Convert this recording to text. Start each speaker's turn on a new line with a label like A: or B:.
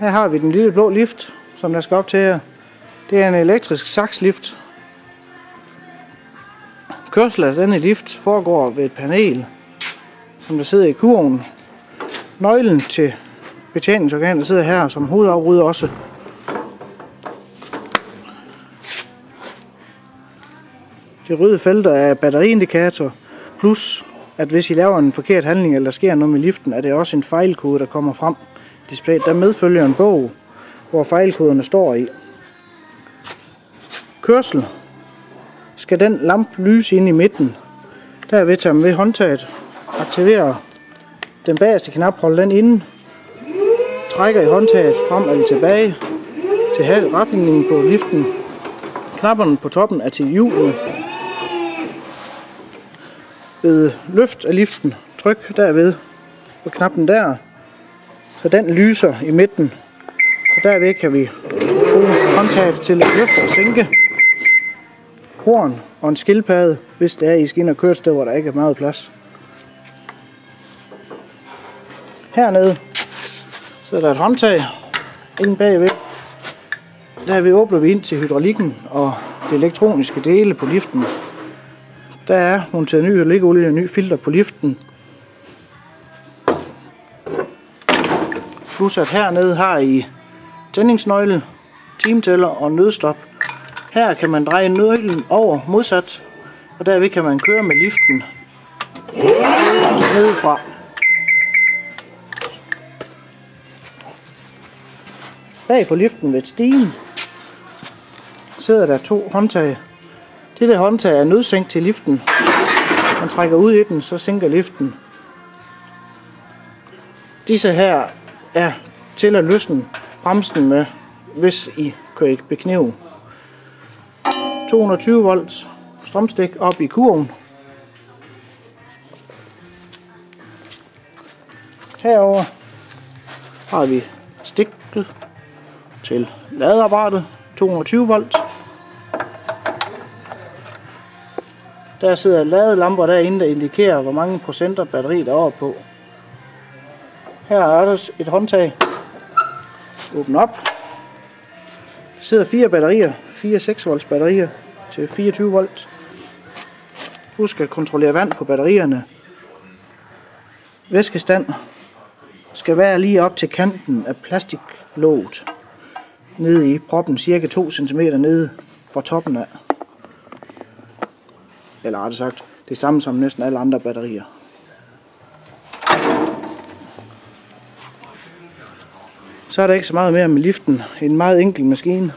A: Her har vi den lille blå lift, som der skal op til her. Det er en elektrisk sakslift. Kørsel af denne lift foregår ved et panel, som der sidder i kurven. Nøglen til betjeningsorganet sidder her som hovedafbryder også. De røde felter er batteriindikator, plus at hvis I laver en forkert handling, eller der sker noget med liften, er det også en fejlkode, der kommer frem. Der medfølger en bog, hvor fejlkoderne står i. Kørsel skal den lampe lyse ind i midten. Derved tager man ved håndtaget, aktiverer den bagerste knap, holder den inde, trækker i håndtaget frem eller tilbage til retningen på liften. Knapperne på toppen er til hjulene. Ved løft af liften, tryk derved på knappen der, så den lyser i midten. Og derved kan vi bruge håndtaget til at løfte og sænke. Horn og en skildpadde, hvis det er, I skal ind og køre et sted, hvor der ikke er meget plads. Hernede så er der et håndtag inde bagved. Derved åbner vi ind til hydraulikken og det elektroniske dele på liften. Der er monteret ny hydraulikolie og ny filter på liften. Plus at hernede har I tændingsnøgle, timetæller og nødstop. Her kan man dreje nøglen over modsat, og derved kan man køre med liften nedefra. Bag på liften ved stigen sidder der 2 håndtag. Dette håndtag er nødsænk til liften. Man trækker ud i den, så sænker liften. Disse her er til at løsne bremsen med, hvis I kører ikke beknive. 220 volts strømstik op i kurven. Herover har vi stikket til ladeapparatet, 220 volt. Der sidder ladelamper derinde, der indikerer, hvor mange procenter batteri der er oppe på. Her er der et håndtag. Åbn op. Der sidder 4 batterier, 4 6 volts batterier til 24 volt. Husk at kontrollere vand på batterierne. Væskestand skal være lige op til kanten af plastiklåget. Nede i proppen, cirka 2 cm nede fra toppen af. Eller rettere sagt, det samme som næsten alle andre batterier. Så er der ikke så meget mere med liften. En meget enkel maskine.